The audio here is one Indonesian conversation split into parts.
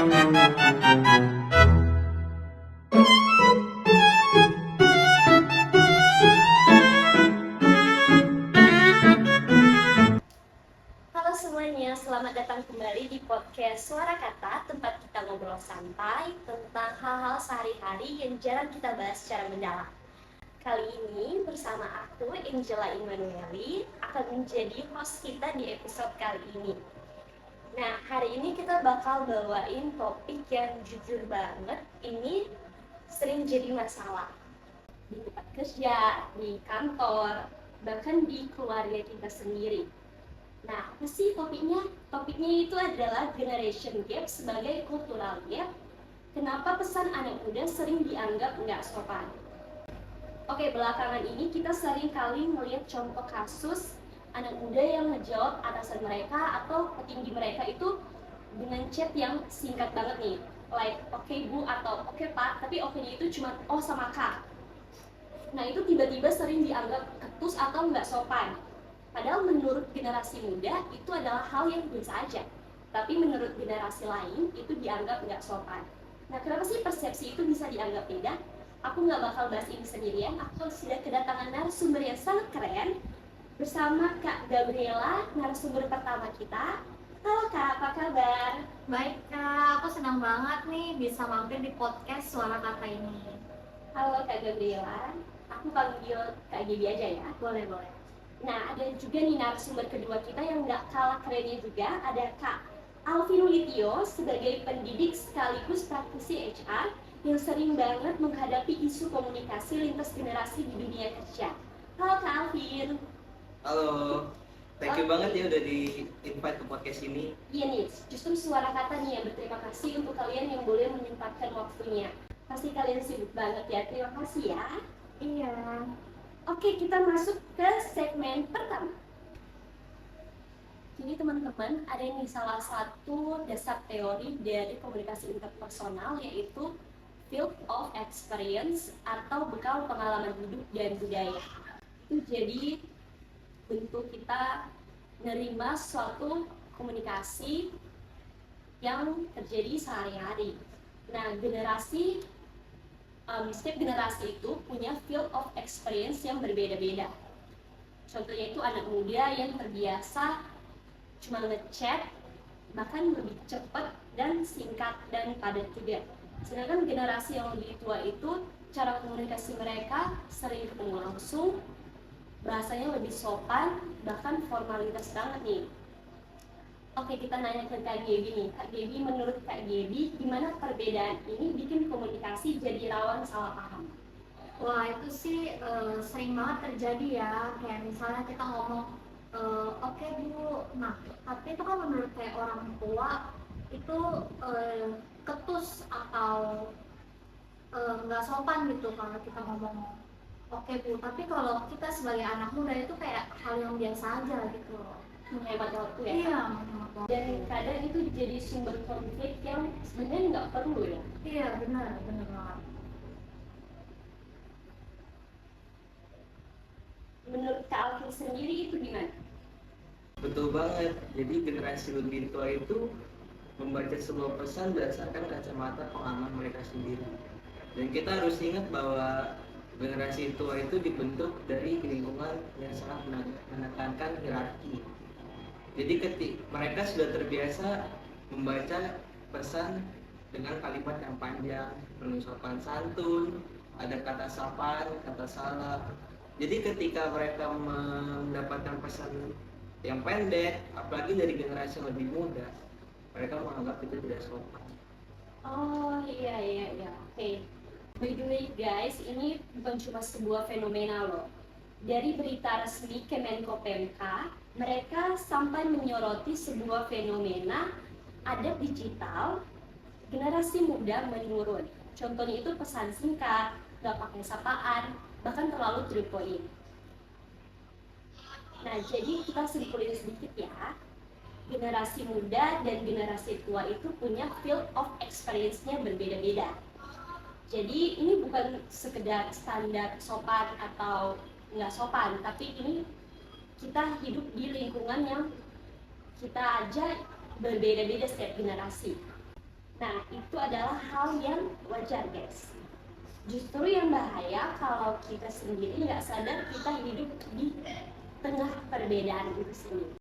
Halo semuanya, selamat datang kembali di podcast Suara Kata, tempat kita ngobrol santai tentang hal-hal sehari-hari yang jarang kita bahas secara mendalam. Kali ini bersama aku, Angela Immanueli, akan menjadi host kita di episode kali ini. Nah, hari ini kita bakal bawain topik yang jujur banget, ini sering jadi masalah di tempat kerja, di kantor, bahkan di keluarga kita sendiri. Nah, apa sih topiknya? Topiknya itu adalah generation gap sebagai cultural gap. Kenapa pesan anak muda sering dianggap nggak sopan? Oke, belakangan ini kita sering kali melihat contoh kasus anak muda yang ngejawab atasan mereka atau petinggi mereka itu dengan chat yang singkat banget nih. Like, oke bu atau oke pak, tapi oke-nya itu cuma oh sama kak. Nah, itu tiba-tiba sering dianggap ketus atau nggak sopan. Padahal menurut generasi muda itu adalah hal yang biasa aja, tapi menurut generasi lain itu dianggap nggak sopan. Nah, kenapa sih persepsi itu bisa dianggap beda? Aku nggak bakal bahas ini sendirian, aku sudah kedatangan narasumber yang sangat keren bersama Kak Gabriela, narasumber pertama kita. Halo Kak, apa kabar? Baik Kak, aku senang banget nih bisa mampir di podcast Suara Kata ini. Halo Kak Gabriela, aku panggil Kak Gaby aja ya. Boleh. Nah, ada juga nih narasumber kedua kita yang nggak kalah kerennya juga, ada Kak Alvin Litio sebagai pendidik sekaligus praktisi HR yang sering banget menghadapi isu komunikasi lintas generasi di dunia kerja. Halo Kak Alvin. Halo, thank you banget ya udah di-invite ke podcast ini. Iya nih, justru Suara Kata nih yang berterima kasih untuk kalian yang boleh menyempatkan waktunya. Pasti kalian sibuk banget ya, terima kasih ya. Iya. Oke, kita masuk ke segmen pertama. Jadi teman-teman, ada nih salah satu dasar teori dari komunikasi interpersonal yaitu field of experience atau bekal pengalaman hidup dan budaya. Itu jadi bentuk kita menerima suatu komunikasi yang terjadi sehari-hari. Nah, setiap generasi itu punya field of experience yang berbeda-beda. Contohnya itu anak muda yang terbiasa cuma ngechat, bahkan lebih cepat dan singkat dan padat juga. Sedangkan generasi yang lebih tua itu cara komunikasi mereka sering ketemu langsung, bahasanya lebih sopan, bahkan formalitas banget nih. Oke, kita nanya ke Kak Gaby nih. Kak Gaby, menurut Kak Gaby, gimana perbedaan ini bikin komunikasi jadi rawan salah paham? Wah itu sih sering banget terjadi ya. Kayak misalnya kita ngomong oke Bu, nah tapi itu kan menurut kayak orang tua itu ketus atau nggak sopan gitu kalau kita ngomong oke Bu. Tapi kalau kita sebagai anak muda itu kayak hal yang biasa aja gitu. Menghemat waktu ya? Iya. Dan kadang itu jadi sumber konflik yang sebenarnya nggak perlu ya? Iya benar banget. Menurut Kak Alvin sendiri itu gimana? Betul banget, jadi generasi lebih tua itu membaca sebuah pesan berdasarkan kacamata pengalaman mereka sendiri. Dan kita harus ingat bahwa generasi tua itu dibentuk dari lingkungan yang sangat menekankan hierarki. Jadi mereka sudah terbiasa membaca pesan dengan kalimat yang panjang, penuh sopan santun, ada kata sapaan, kata salah. Jadi ketika mereka mendapatkan pesan yang pendek, apalagi dari generasi yang lebih muda, mereka menganggap itu tidak sopan. Oh iya, oke. By the way guys, ini bukan cuma sebuah fenomena loh. Dari berita resmi Kemenko PMK, mereka sampai menyoroti sebuah fenomena adab digital generasi muda menurun. Contohnya itu pesan singkat, gak pakai sapaan, bahkan terlalu to the point. Nah, jadi kita simpulin sedikit ya. Generasi muda dan generasi tua itu punya field of experience-nya berbeda-beda. Jadi ini bukan sekedar standar sopan atau nggak sopan, tapi ini kita hidup di lingkungan yang kita aja berbeda-beda setiap generasi. Nah, itu adalah hal yang wajar, guys. Justru yang bahaya kalau kita sendiri nggak sadar kita hidup di tengah perbedaan itu sendiri.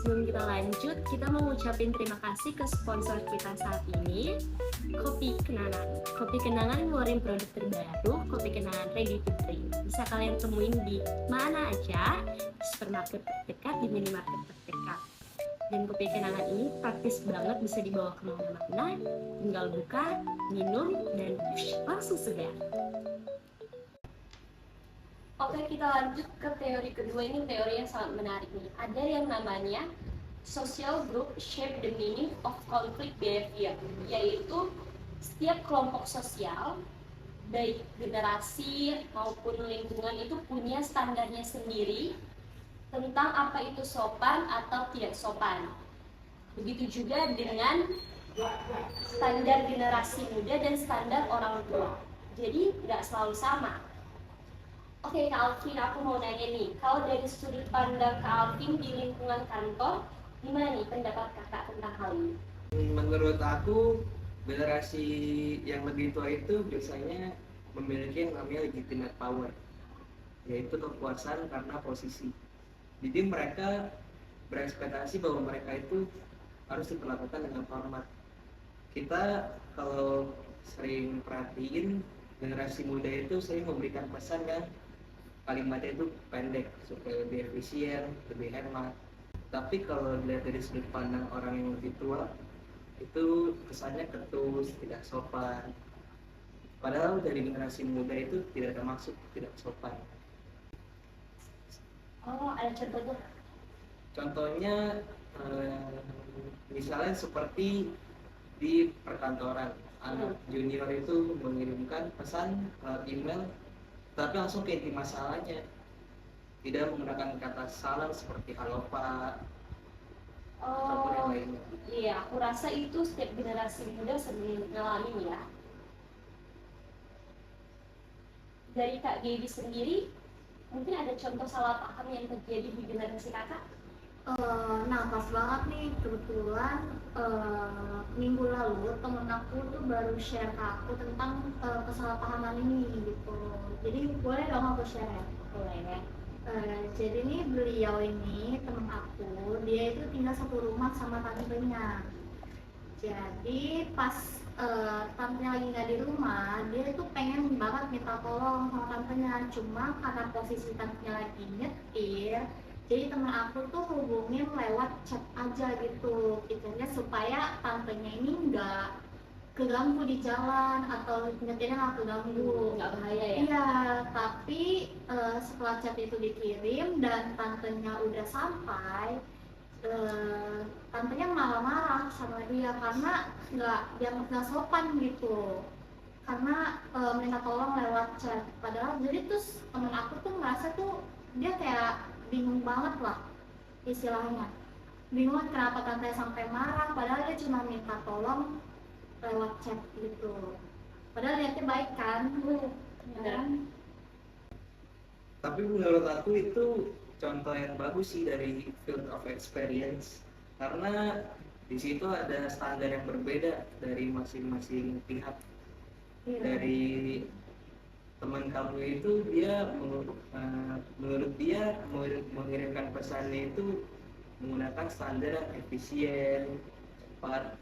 Sebelum kita lanjut, kita mau ngucapin terima kasih ke sponsor kita saat ini, Kopi Kenangan. Kopi Kenangan ngeluarin produk terbaru, Kopi Kenangan Ready to Drink. Bisa kalian temuin di mana aja, di supermarket terdekat, di minimarket terdekat. Dan Kopi Kenangan ini praktis banget, bisa dibawa kemana-mana, tinggal buka, minum, dan langsung segar. Oke, kita lanjut ke teori kedua. Ini teori yang sangat menarik nih. Ada yang namanya social group shape the meaning of conflict behavior, yaitu setiap kelompok sosial, baik generasi maupun lingkungan, itu punya standarnya sendiri tentang apa itu sopan atau tidak sopan. Begitu juga dengan standar generasi muda dan standar orang tua. Jadi nggak selalu sama. Oke, Kak Alvin, aku mau nanya nih, kalau dari sudut pandang Kak Alvin di lingkungan kantor, gimana nih pendapat kakak tentang hal ini? Menurut aku, generasi yang lebih tua itu biasanya memiliki yang namanya legitimate power, yaitu kekuasaan karena posisi. Jadi mereka berekspektasi bahwa mereka itu harus diperlakukan dengan hormat. Kita kalau sering perhatiin, generasi muda itu sering memberikan pesan yang kalimatnya itu pendek supaya lebih efisien, lebih hemat. Tapi kalau dilihat dari sudut pandang orang yang lebih tua, itu kesannya ketus, tidak sopan. Padahal dari generasi muda itu tidak ada maksud tidak sopan. Oh, ada contohnya? Contohnya misalnya seperti di perkantoran, anak junior itu mengirimkan pesan lewat email, tapi langsung ke inti masalahnya, tidak menggunakan kata salam seperti halo pak ataupun yang Oh, lainnya. iya, aku rasa itu setiap generasi muda sering ngalamin ya. Dari Kak Gaby sendiri, mungkin ada contoh salah paham yang terjadi di generasi kakak? Nah pas banget nih kebetulan minggu lalu temen aku tuh baru share ke aku tentang kesalahpahaman ini gitu. Jadi boleh dong aku share ya? Boleh ya. Jadi nih beliau ini temen aku, dia itu tinggal satu rumah sama tantenya. Jadi pas tantenya lagi nggak di rumah, dia itu pengen banget minta tolong sama tantenya. Cuma karena posisi tantenya lagi nyetir, jadi temen aku tuh hubungin lewat chat aja gitu, kitanya supaya tantenya ini nggak keganggu di jalan atau nyetirnya nggak keganggu. Nggak bahaya ya? Iya, tapi setelah chat itu dikirim dan tantenya udah sampai, tantenya malah marah sama dia karena nggak sopan gitu, karena minta tolong lewat chat. Padahal jadi terus temen aku tuh merasa tuh dia kayak bingung banget lah istilahnya, bingung kenapa tante sampai marah padahal dia cuma minta tolong lewat chat gitu, padahal niatnya baik kan. Dan Tapi menurut aku itu contoh yang bagus sih dari field of experience, karena di situ ada standar yang berbeda dari masing-masing pihak. Dari teman kamu itu dia menurut dia mengirimkan pesannya itu menggunakan standar yang efisien, cepat,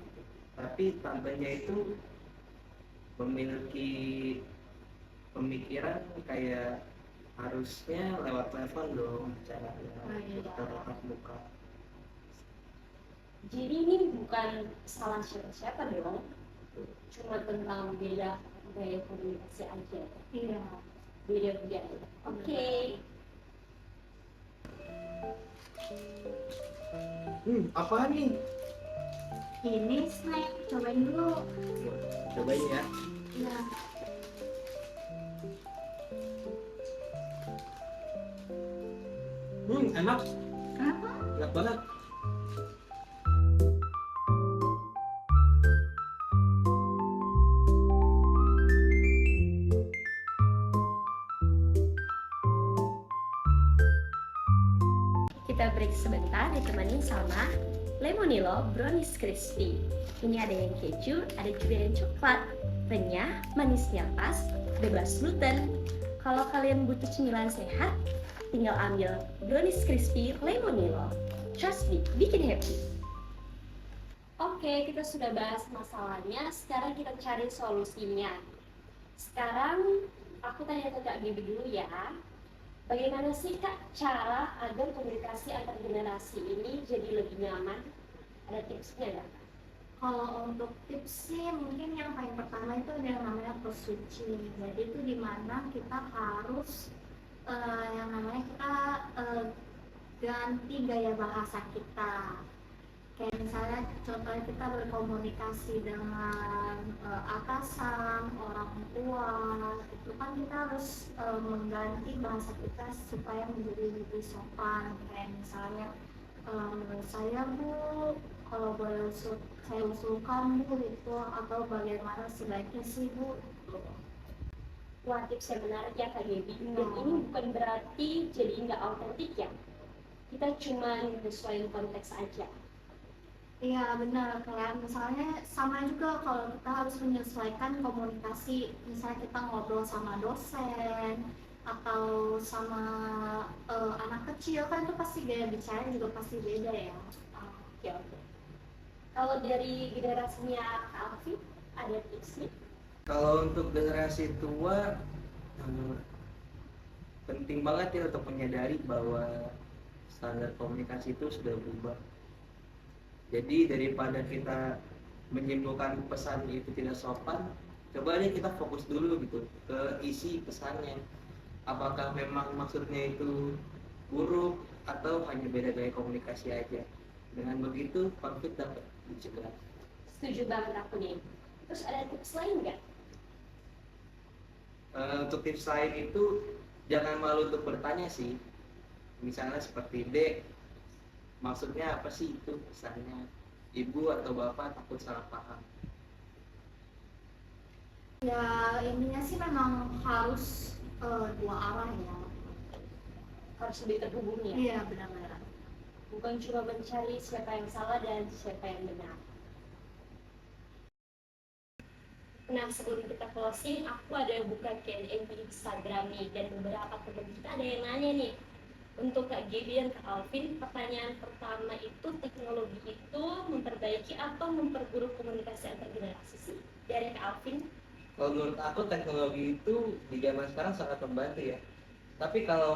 tapi tantenya itu memiliki pemikiran kayak harusnya lewat telepon dong caranya, kita tatap muka. Jadi ini bukan salah siapa-siapa dong, cuma tentang beda gaya komunikasi aja. iya, Beda budaya. Oke. Apaan nih? ini snack, cobain dulu. Cobain ya. Ya, Enak, kenapa? enak banget. Kita break sebentar ditemani sama Lemonilo Brownies Crispy. Ini ada yang keju, ada juga yang coklat. Renyah, manisnya pas, bebas gluten. Kalau kalian butuh cemilan sehat, tinggal ambil Brownies Crispy Lemonilo. Trust me, bikin happy. Oke, kita sudah bahas masalahnya, sekarang kita cari solusinya. Sekarang aku tanya ke Kak Bibi dulu ya. Bagaimana sih Kak cara agar komunikasi antar generasi ini jadi lebih nyaman? Ada tipsnya nggak Kak? Kalau untuk tips sih mungkin yang paling pertama itu ada yang namanya switching. Jadi itu dimana kita harus yang namanya kita ganti gaya bahasa kita. Kayak misalnya contohnya kita berkomunikasi dengan atasan, orang tua, itu kan kita harus mengganti bahasa kita supaya menjadi lebih sopan. Kayak misalnya menurut saya Bu, kalau boleh saya usulkan Bu itu, atau bagaimana sebaiknya sih Bu. Wah, tips yang menarik ya Kak Gaby. Dan ini bukan berarti jadi nggak autentik ya. Kita cuma menyesuaikan konteks aja. Iya benar, kayak misalnya sama juga kalau kita harus menyesuaikan komunikasi, misalnya kita ngobrol sama dosen atau sama anak kecil kan itu pasti gaya bicara juga pasti beda ya. Oke, oke. Kalau dari generasinya Kak Alfi, ada tipsnya? Kalau untuk generasi tua, penting banget ya untuk menyadari bahwa standar komunikasi itu sudah berubah. Jadi daripada kita menyimpulkan pesan itu tidak sopan, coba deh kita fokus dulu gitu ke isi pesannya. Apakah memang maksudnya itu buruk atau hanya beda gaya komunikasi aja. Dengan begitu konflik dapat dicegah. Setuju banget aku nih. Terus ada tips lain nggak? Untuk tips lain itu jangan malu untuk bertanya sih. Misalnya seperti Dek, maksudnya apa sih itu pesannya? Ibu atau bapak takut salah paham. Ya intinya sih memang harus dua arah ya. Harus lebih terhubung ya. Iya benar-benar. Bukan cuma mencari siapa yang salah dan siapa yang benar. Nah, sebelum kita closing, aku ada buka Q&A di Instagram nih, dan beberapa teman kita ada yang nanya nih. Untuk Kak Gaby dan Kak Alvin, pertanyaan pertama itu, teknologi itu memperbaiki atau memperburuk komunikasi antar generasi sih? Dari Kak Alvin? Kalau menurut aku teknologi itu di zaman sekarang sangat membantu ya. Tapi kalau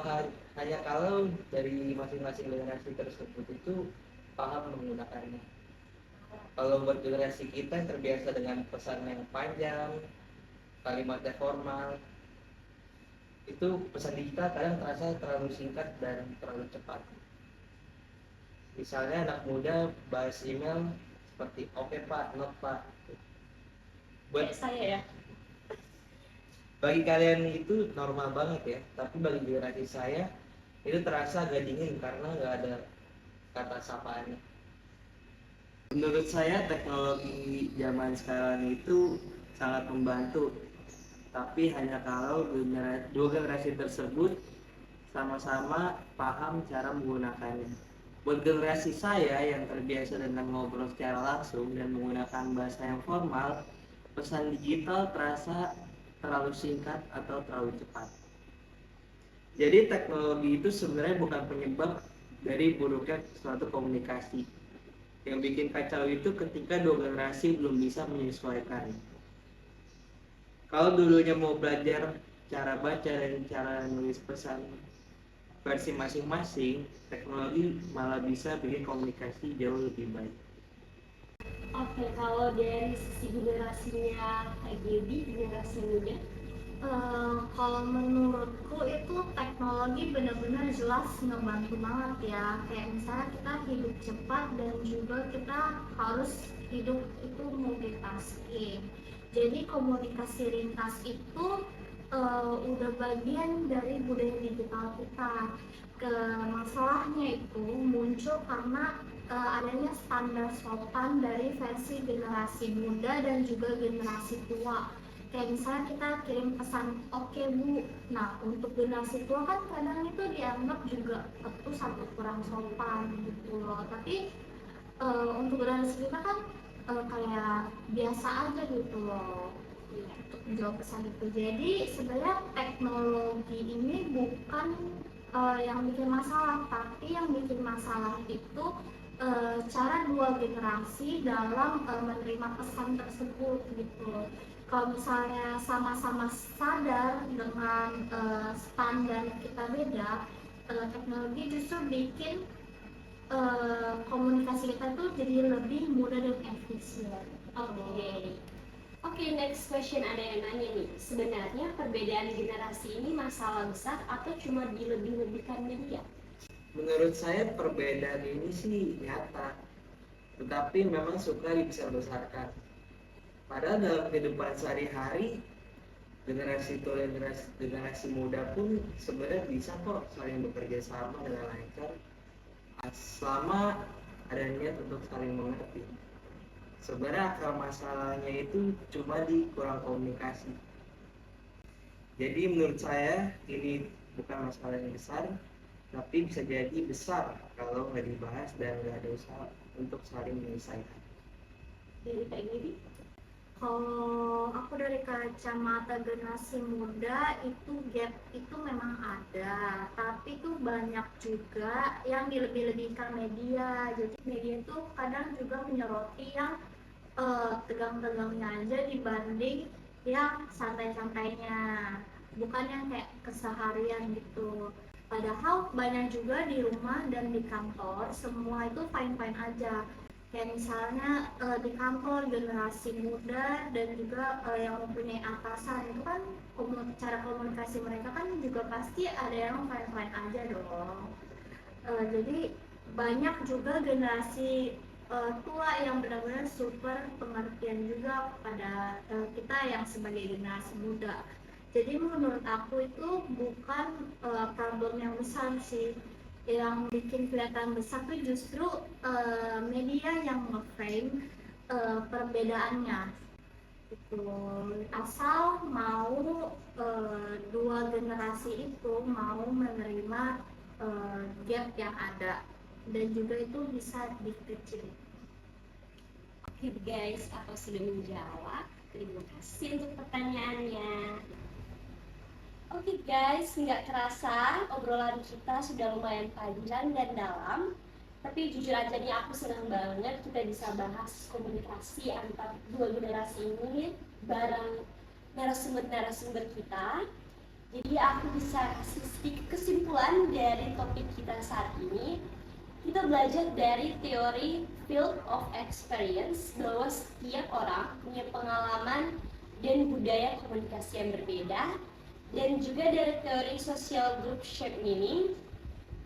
hanya kalau dari masing-masing generasi tersebut itu paham menggunakannya. Kalau buat generasi kita yang terbiasa dengan pesan yang panjang, kalimatnya formal, itu pesan digital kadang terasa terlalu singkat dan terlalu cepat. Misalnya anak muda bahas email seperti oke Pak, not Pak. Buat saya ya. Bagi kalian itu normal banget ya, tapi bagi generasi saya itu terasa agak dingin karena nggak ada kata sapaannya. Menurut saya teknologi zaman sekarang itu sangat membantu, tapi hanya kalau dua generasi tersebut sama-sama paham cara menggunakannya. Buat generasi saya yang terbiasa dengan ngobrol secara langsung dan menggunakan bahasa yang formal, pesan digital terasa terlalu singkat atau terlalu cepat. Jadi teknologi itu sebenarnya bukan penyebab dari buruknya suatu komunikasi. Yang bikin kacau itu ketika dua generasi belum bisa menyesuaikan. Kalau dulunya mau belajar cara baca dan cara nulis pesan versi masing-masing, teknologi malah bisa bikin komunikasi jauh lebih baik. Oke, kalau dari sisi generasinya Kak Gaby, generasi muda, Kalau menurutku itu teknologi benar-benar jelas ngebantu banget ya. Kayak misalnya kita hidup cepat dan juga kita harus hidup itu multitasking. Jadi komunikasi ringkas itu udah bagian dari budaya digital kita. Masalahnya itu muncul karena adanya standar sopan dari versi generasi muda dan juga generasi tua. Kayak misalnya kita kirim pesan oke bu. Nah untuk generasi tua kan kadang itu dianggap juga itu satu kurang sopan gitu loh. Tapi untuk generasi kita kan kayak biasa aja gitu loh untuk menjawab pesan itu. Jadi sebenarnya teknologi ini bukan yang bikin masalah, tapi yang bikin masalah itu cara dua generasi dalam menerima pesan tersebut gitu. Kalau misalnya sama-sama sadar dengan standar kita beda, teknologi justru bikin komunikasi kita tuh jadi lebih mudah dan efisien. Oke, next question ada yang nanya nih. Sebenarnya perbedaan generasi ini masalah besar atau cuma dilebih-lebihkan media? Menurut saya perbedaan ini sih nyata, tetapi memang suka dibesar-besarkan. Padahal dalam kehidupan sehari-hari, generasi tua dan generasi muda pun sebenarnya bisa kok saling bekerja sama dengan lancar, selama ada niat untuk saling mengerti. Sebenarnya akar masalahnya itu cuma di kurang komunikasi. Jadi menurut saya ini bukan masalah yang besar, tapi bisa jadi besar kalau nggak dibahas dan nggak ada usaha untuk saling menyelesaikan. Dari Kak Gidi? Kalau aku dari kacamata generasi muda itu gap itu memang ada, tapi itu banyak juga yang dilebih-lebihkan media. Jadi media itu kadang juga menyoroti yang tegang-tegangnya aja dibanding yang santai-santainya, bukan yang kayak keseharian gitu. Padahal banyak juga di rumah dan di kantor semua itu fine-fine aja. Kayak misalnya di kantor generasi muda dan juga yang mempunyai atasan itu kan cara komunikasi mereka kan juga pasti ada yang fine-fine aja dong. Jadi banyak juga generasi tua yang benar-benar super pengertian juga pada kita yang sebagai generasi muda. Jadi menurut aku itu bukan problem yang besar sih. Yang bikin kelihatan besar tuh justru media yang nge-frame perbedaannya gitu. Asal mau dua generasi itu mau menerima gap yang ada dan juga itu bisa dikecil. Oke guys, aku sudah menjawab. Terima kasih untuk pertanyaannya. Oke guys, nggak terasa obrolan kita sudah lumayan panjang dan dalam. Tapi jujur aja nih aku senang banget kita bisa bahas komunikasi antar dua generasi ini bareng narasumber-narasumber kita. Jadi aku bisa kasih sedikit kesimpulan dari topik kita saat ini. Kita belajar dari teori field of experience bahwa setiap orang punya pengalaman dan budaya komunikasi yang berbeda. Dan juga dari teori social group shape meaning,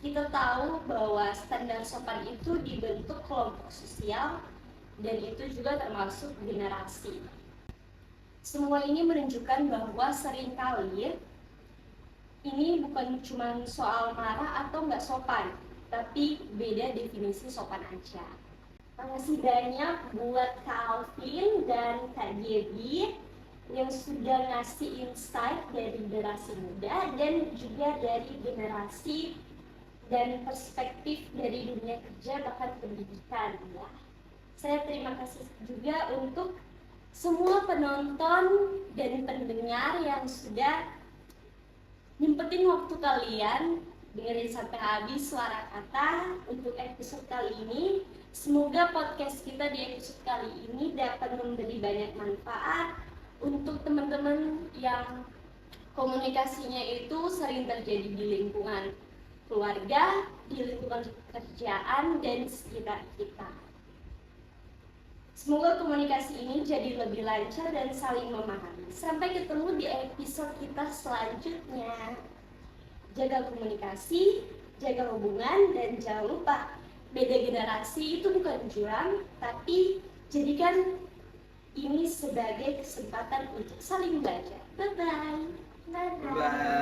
kita tahu bahwa standar sopan itu dibentuk kelompok sosial dan itu juga termasuk generasi. Semua ini menunjukkan bahwa seringkali ini bukan cuma soal marah atau nggak sopan, tapi beda definisi sopan aja. Makasih banyak buat Kak Alvin dan Kak Debbie yang sudah ngasih insight dari generasi muda dan juga dari generasi dan perspektif dari dunia kerja bahkan pendidikan ya. Saya terima kasih juga untuk semua penonton dan pendengar yang sudah nyempetin waktu kalian dengerin sampai habis Suara Kata untuk episode kali ini. Semoga podcast kita di episode kali ini dapat memberi banyak manfaat untuk teman-teman yang komunikasinya itu sering terjadi di lingkungan keluarga, di lingkungan pekerjaan, dan sekitar kita. Semoga komunikasi ini jadi lebih lancar dan saling memahami. Sampai ketemu di episode kita selanjutnya. Jaga komunikasi, jaga hubungan, dan jangan lupa beda generasi itu bukan jurang, tapi jadikan ini sebagai kesempatan untuk saling belajar. Bye-bye. Dadah. Bye.